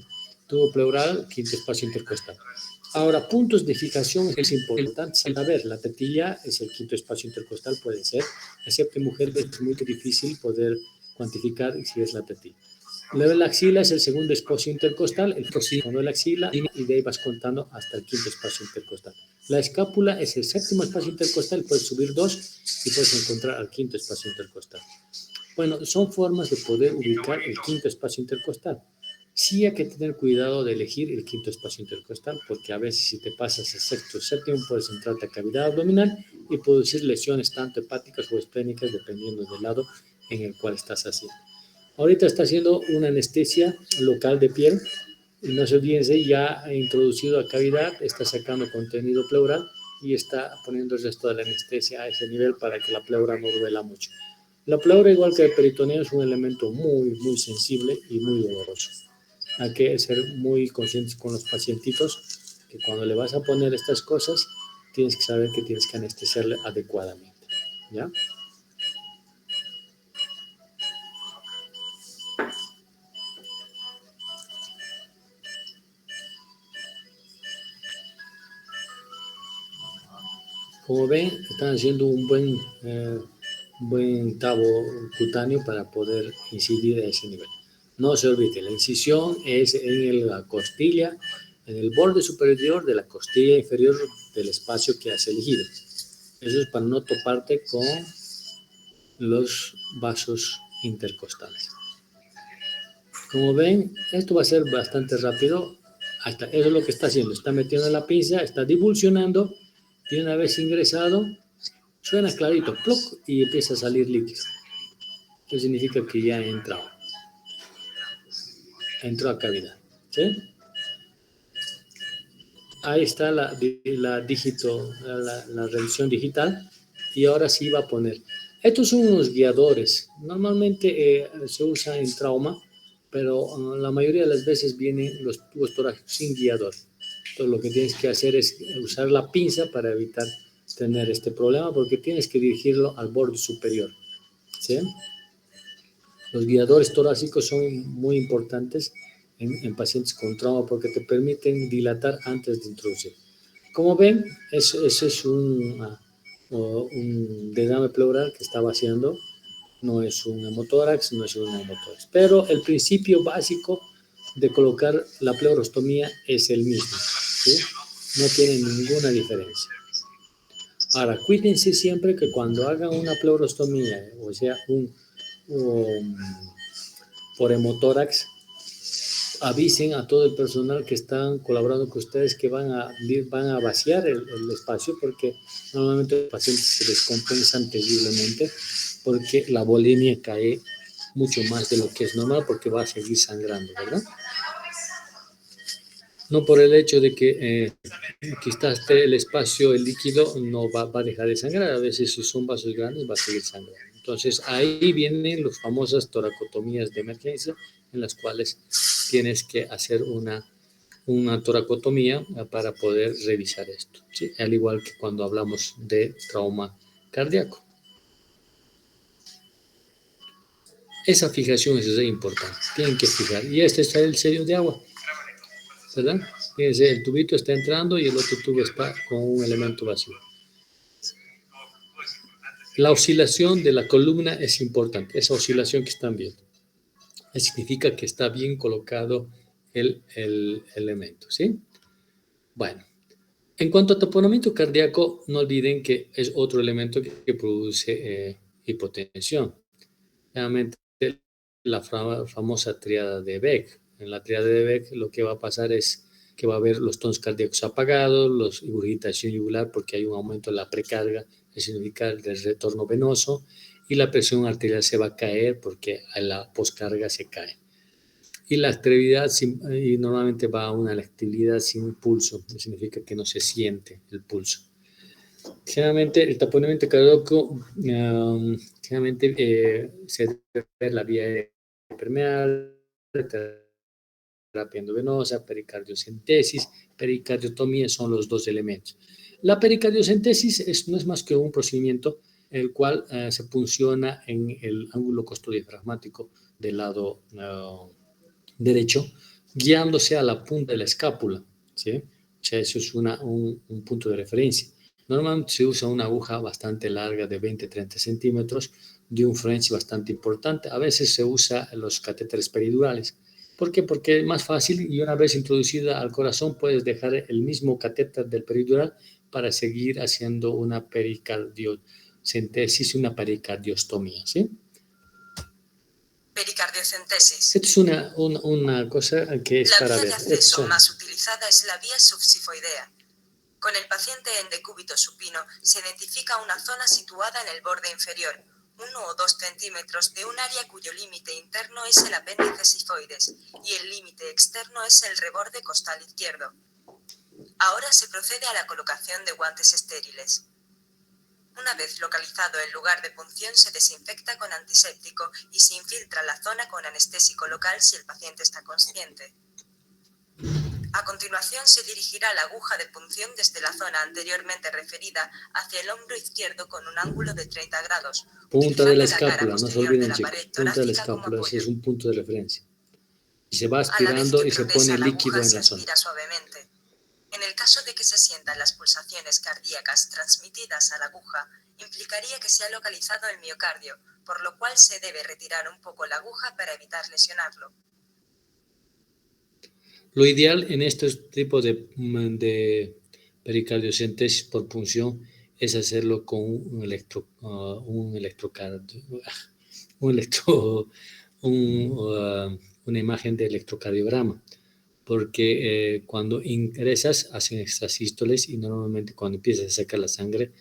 Tubo pleural, quinto espacio intercostal. Ahora, puntos de fijación es importante saber. La tetilla es el quinto espacio intercostal, puede ser, excepto en mujeres es muy difícil poder cuantificar si es la tetilla. Luego la axila es el segundo espacio intercostal, el próximo de la axila, y de ahí vas contando hasta el quinto espacio intercostal. La escápula es el séptimo espacio intercostal, puedes subir 2 y puedes encontrar al quinto espacio intercostal. Bueno, son formas de poder ubicar el quinto espacio intercostal. Sí hay que tener cuidado de elegir el quinto espacio intercostal, porque a veces si te pasas el sexto o séptimo puedes entrar a cavidad abdominal y producir lesiones tanto hepáticas o esplénicas dependiendo del lado en el cual estás haciendo. Ahorita está haciendo una anestesia local de piel Y no se olvídense, ya ha introducido a cavidad, está sacando contenido pleural y está poniendo el resto de la anestesia a ese nivel para que la pleura no duela mucho. La pleura, igual que el peritoneo, es un elemento muy sensible y muy doloroso. Hay que ser muy conscientes con los pacientitos que cuando le vas a poner estas cosas, tienes que saber que tienes que anestesiarle adecuadamente, ¿ya? Como ven, están haciendo un buen tabo cutáneo para poder incidir a ese nivel. No se olvide, la incisión es en la costilla, en el borde superior de la costilla inferior del espacio que has elegido. Eso es para no toparte con los vasos intercostales. Como ven, esto va a ser bastante rápido. Hasta eso es lo que está haciendo. Está metiendo la pinza, está divulsionando y una vez ingresado, suena clarito, ¡pluc! Y empieza a salir líquido. Eso significa que ya entró a cavidad. ¿Sí? Ahí está la revisión digital y ahora sí va a poner. Estos son unos guiadores. Normalmente se usa en trauma, pero la mayoría de las veces vienen los tubos torácicos sin guiador. Entonces lo que tienes que hacer es usar la pinza para evitar tener este problema porque tienes que dirigirlo al borde superior. ¿Sí? Los guiadores torácicos son muy importantes en pacientes con trauma porque te permiten dilatar antes de introducir. Como ven, eso es un derrame pleural que está vaciando, no es un hemotórax, no es un hemotórax. Pero el principio básico de colocar la pleurostomía es el mismo, ¿sí? No tiene ninguna diferencia. Ahora, cuídense siempre que cuando hagan una pleurostomía, o sea, por hemotórax, avisen a todo el personal que están colaborando con ustedes que van a vaciar el espacio porque normalmente los pacientes se descompensan terriblemente porque la bulimia cae mucho más de lo que es normal porque va a seguir sangrando, ¿verdad? No por el hecho de que quizás el espacio, el líquido, no va a dejar de sangrar. A veces si son vasos grandes va a seguir sangrando. Entonces ahí vienen las famosas toracotomías de emergencia en las cuales tienes que hacer una toracotomía para poder revisar esto, ¿sí? Al igual que cuando hablamos de trauma cardíaco. Esa fijación es importante, tienen que fijar. Y este está el sello de agua, ¿verdad? Fíjense, el tubito está entrando y el otro tubo está con un elemento vacío. La oscilación de la columna es importante, esa oscilación que están viendo. Significa que está bien colocado el elemento, ¿sí? Bueno, en cuanto a taponamiento cardíaco, no olviden que es otro elemento que produce hipotensión. Realmente la famosa triada de Beck. En la triada de Beck lo que va a pasar es que va a haber los tonos cardíacos apagados, la regurgitación yugular porque hay un aumento de la precarga, que significa el retorno venoso, y la presión arterial se va a caer porque a la poscarga se cae. Y la esterilidad y normalmente va a una electricidad sin pulso, que significa que no se siente el pulso. Generalmente el taponamiento cardíaco se debe ver la vía permeable, terapia endovenosa, pericardiocentesis, pericardiotomía son los dos elementos. La pericardiocentesis no es más que un procedimiento en el cual se punciona en el ángulo costodiafragmático del lado derecho, guiándose a la punta de la escápula, ¿sí? O sea, eso es un punto de referencia. Normalmente se usa una aguja bastante larga de 20-30 centímetros, de un French bastante importante. A veces se usa los catéteres peridurales. ¿Por qué? Porque es más fácil y una vez introducida al corazón puedes dejar el mismo catéter del peridural para seguir haciendo una pericardiocentesis, una pericardiostomía, ¿sí? Pericardiocentesis. Esto es una cosa que es para ver. La vía de acceso más utilizada es la vía subsifoidea. Con el paciente en decúbito supino se identifica una zona situada en el borde inferior, 1 o 2 centímetros de un área cuyo límite interno es el apéndice sifoides y el límite externo es el reborde costal izquierdo. Ahora se procede a la colocación de guantes estériles. Una vez localizado el lugar de punción, se desinfecta con antiséptico y se infiltra la zona con anestésico local si el paciente está consciente. A continuación, se dirigirá la aguja de punción desde la zona anteriormente referida hacia el hombro izquierdo con un ángulo de 30 grados. Punta de la utilizando la cara escápula, no se posterior olviden, de la chicos. pared Punta de la torácica como escápula, ese apoyo. es un punto de referencia. Y se va A la vez aspirando que y se progresa pone la líquido aguja, en se la zona. aspira suavemente. En el caso de que se sientan las pulsaciones cardíacas transmitidas a la aguja, implicaría que se ha localizado el miocardio, por lo cual se debe retirar un poco la aguja para evitar lesionarlo. Lo ideal en estos tipos de pericardiocentesis por punción es hacerlo con un una imagen de electrocardiograma, porque cuando ingresas hacen extrasístoles y normalmente cuando empiezas a sacar la sangre,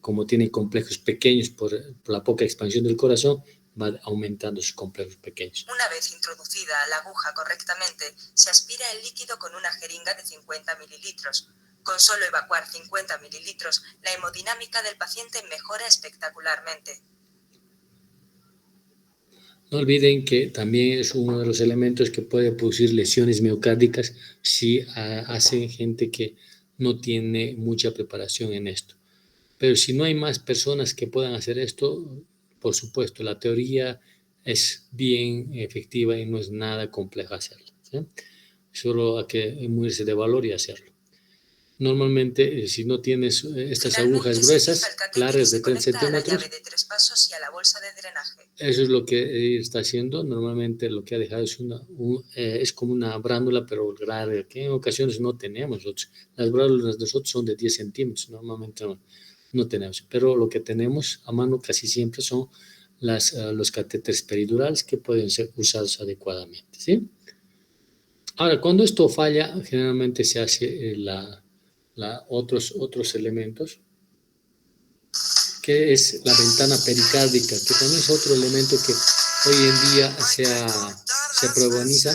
como tiene complejos pequeños por la poca expansión del corazón, va aumentando sus complejos pequeños. Una vez introducida la aguja correctamente, se aspira el líquido con una jeringa de 50 mililitros. Con solo evacuar 50 mililitros, la hemodinámica del paciente mejora espectacularmente. No olviden que también es uno de los elementos que puede producir lesiones miocárdicas si hacen gente que no tiene mucha preparación en esto. Pero si no hay más personas que puedan hacer esto, por supuesto, la teoría es bien efectiva y no es nada complejo hacerlo, ¿sí? Solo hay que munirse de valor y hacerlo. Normalmente, si no tienes estas agujas gruesas, largas de 3 centímetros, de 3 pasos y a la bolsa de drenaje. eso es lo que está haciendo. Normalmente lo que ha dejado es, es como una bránula, pero larga, que en ocasiones no tenemos nosotros. Las brándulas de nosotros son de 10 centímetros, normalmente no tenemos. Pero lo que tenemos a mano casi siempre son los catéteres peridurales que pueden ser usados adecuadamente, ¿sí? Ahora, cuando esto falla, generalmente se hace otros elementos, que es la ventana pericárdica, que también es otro elemento que hoy en día se preconiza.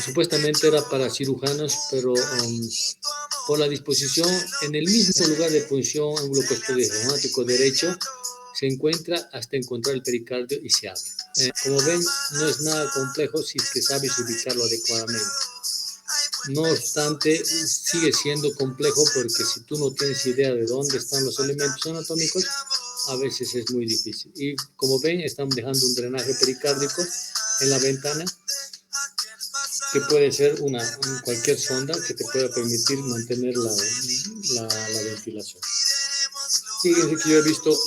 Supuestamente era para cirujanos, pero por la disposición en el mismo lugar de punción ángulo costodiafragmático derecho se encuentra hasta encontrar el pericardio y se abre. Como ven, no es nada complejo si es que sabes ubicarlo adecuadamente. No obstante, sigue siendo complejo porque si tú no tienes idea de dónde están los elementos anatómicos, a veces es muy difícil. Y como ven, estamos dejando un drenaje pericárdico en la ventana, que puede ser cualquier sonda que te pueda permitir mantener la ventilación. Fíjense que yo he visto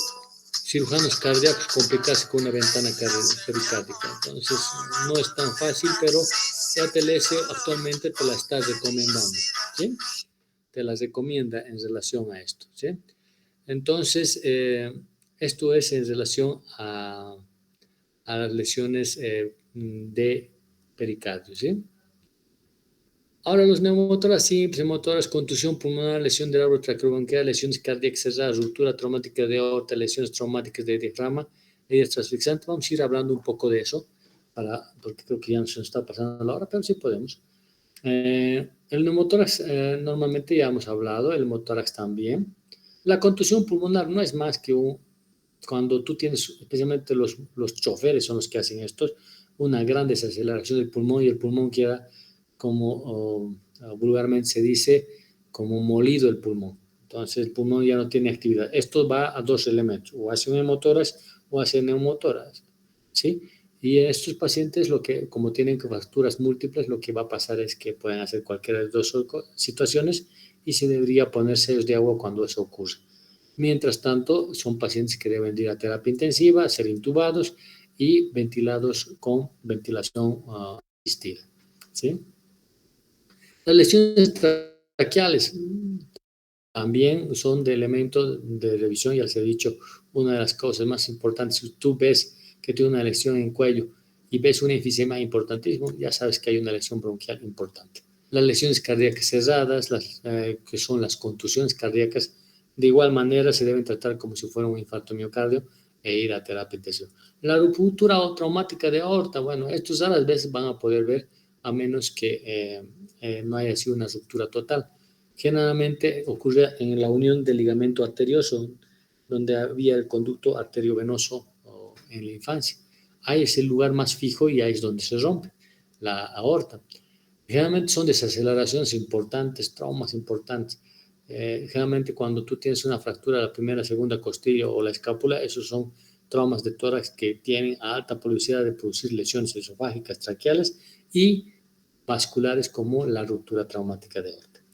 cirujanos cardíacos complicarse con una ventana pericárdica. Entonces, no es tan fácil, pero la TLS actualmente te la está recomendando, ¿sí? Te la recomienda en relación a esto, ¿sí? Entonces, esto es en relación a las lesiones de pericardio, ¿sí? Ahora, los neumotórax simples, neumotórax, contusión pulmonar, lesión del árbol traqueobronquial, lesiones cardíacas cerradas, ruptura traumática de aorta, lesiones traumáticas de diafragma, heridas asfixiantes. Vamos a ir hablando un poco de eso, porque creo que ya nos está pasando la hora, pero sí podemos. El neumotórax normalmente ya hemos hablado, el neumotórax también. La contusión pulmonar no es más que cuando tú tienes, especialmente los choferes son los que hacen esto, una gran desaceleración del pulmón y el pulmón queda como vulgarmente se dice, como molido el pulmón. Entonces el pulmón ya no tiene actividad. Esto va a dos elementos, o hacia un neumotórax o hacia neumotórax, ¿sí? Y en estos pacientes, como tienen fracturas múltiples, lo que va a pasar es que pueden hacer cualquiera de las dos situaciones y se debería poner sellos de agua cuando eso ocurre. Mientras tanto, son pacientes que deben ir a terapia intensiva, ser intubados y ventilados con ventilación asistida, ¿sí? Las lesiones traqueales también son de elementos de revisión, ya les he dicho, una de las cosas más importantes. Si tú ves que tiene una lesión en cuello y ves un enfisema importantísimo, ya sabes que hay una lesión bronquial importante. Las lesiones cardíacas cerradas, que son las contusiones cardíacas, De igual manera, se deben tratar como si fuera un infarto miocardio e ir a terapia intensiva. La ruptura traumática de aorta, bueno, estos a las veces van a poder ver a menos que no haya sido una ruptura total. Generalmente ocurre en la unión del ligamento arterioso, donde había el conducto arteriovenoso en la infancia. Ahí es el lugar más fijo y ahí es donde se rompe la aorta. Generalmente son desaceleraciones importantes, traumas importantes. Generalmente cuando tú tienes una fractura de la primera, segunda costilla o la escápula, esos son traumas de tórax que tienen alta probabilidad de producir lesiones esofágicas, traqueales y vasculares como la ruptura traumática de aorta.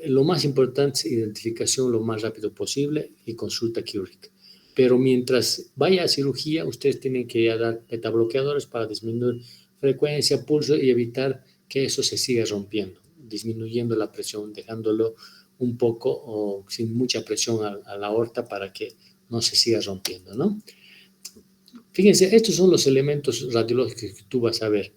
Lo más importante es identificación lo más rápido posible y consulta quirúrgica. Pero mientras vaya a cirugía, ustedes tienen que dar betabloqueadores para disminuir frecuencia, pulso y evitar que eso se siga rompiendo, disminuyendo la presión, dejándolo un poco o sin mucha presión a la aorta para que no se siga rompiendo, ¿no? Fíjense, estos son los elementos radiológicos que tú vas a ver.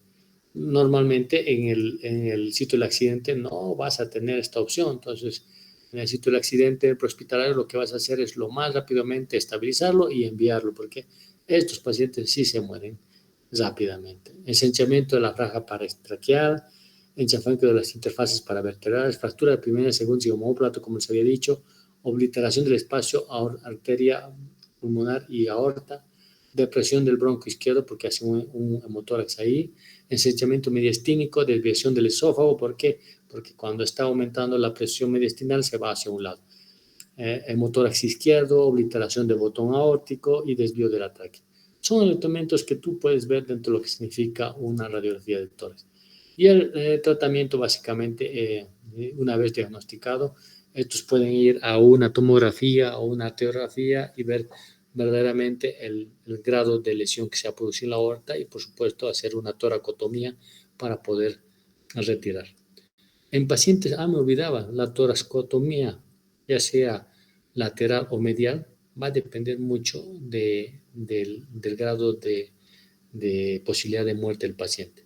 Normalmente en el sitio del accidente no vas a tener esta opción. Entonces, en el sitio del accidente prehospitalario lo que vas a hacer es lo más rápidamente estabilizarlo y enviarlo, porque estos pacientes sí se mueren rápidamente. Ensanchamiento de la franja paratraqueal, enchafamiento de las interfaces paravertebrales, fractura de primera, segunda y omóplato, como les había dicho, obliteración del espacio arteria pulmonar y aorta, depresión del bronco izquierdo porque hace un hemotórax ahí, ensanchamiento mediastínico, desviación del esófago. ¿Por qué? Porque cuando está aumentando la presión mediastinal se va hacia un lado. Hemotórax izquierdo, obliteración del botón aórtico y desvío de la tráquea. Son elementos que tú puedes ver dentro de lo que significa una radiografía de tórax. Y el tratamiento básicamente, una vez diagnosticado, estos pueden ir a una tomografía o una arteriografía y ver verdaderamente el grado de lesión que se ha producido en la aorta y por supuesto hacer una toracotomía para poder retirar. En pacientes, me olvidaba, la toracotomía, ya sea lateral o medial, va a depender mucho del grado de posibilidad de muerte del paciente.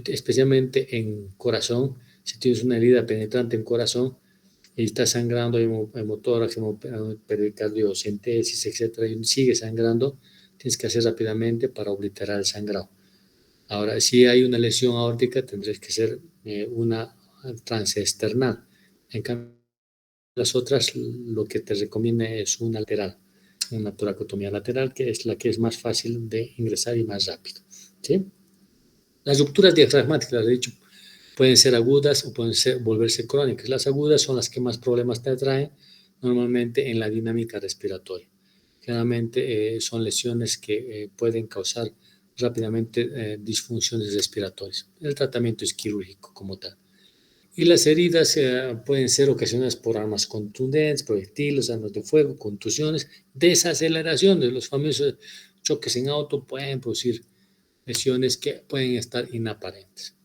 Especialmente en corazón, si tienes una herida penetrante en corazón y está sangrando, hemotórax, pericardiocentesis, etcétera, y sigue sangrando, tienes que hacer rápidamente para obliterar el sangrado. Ahora, si hay una lesión aórtica, tendrás que hacer una transesternal. En cambio, las otras, lo que te recomienda es una lateral, una toracotomía lateral, que es la que es más fácil de ingresar y más rápido, ¿sí? Las rupturas diafragmáticas, les he dicho, pueden ser agudas o pueden volverse crónicas. Las agudas son las que más problemas te traen, normalmente en la dinámica respiratoria. Generalmente son lesiones que pueden causar rápidamente disfunciones respiratorias. El tratamiento es quirúrgico como tal. Y las heridas pueden ser ocasionadas por armas contundentes, proyectiles, armas de fuego, contusiones, desaceleraciones. Los famosos choques en auto pueden producir lesiones que pueden estar inaparentes.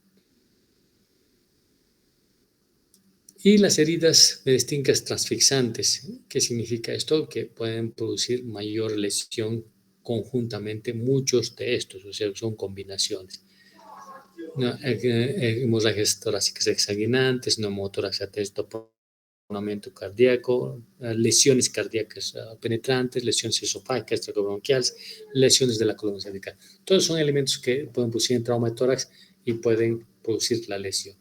Y las heridas mediastínicas transfixantes. ¿Qué significa esto? Que pueden producir mayor lesión conjuntamente muchos de estos, o sea, son combinaciones. Hemorragias torácicas exsanguinantes, neumotórax atesto por un aumento cardíaco, lesiones cardíacas penetrantes, lesiones esofágicas, tracobronquiales, lesiones de la columna cervical. Todos son elementos que pueden producir trauma de tórax y pueden producir la lesión.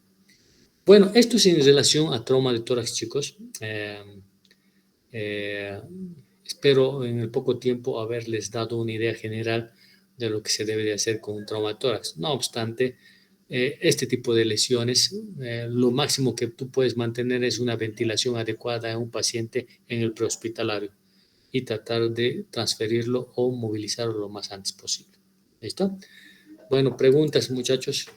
Bueno, esto es en relación a trauma de tórax, chicos. Espero en el poco tiempo haberles dado una idea general de lo que se debe de hacer con un trauma de tórax. No obstante, este tipo de lesiones, lo máximo que tú puedes mantener es una ventilación adecuada en un paciente en el prehospitalario y tratar de transferirlo o movilizarlo lo más antes posible. ¿Listo? Bueno, preguntas, muchachos.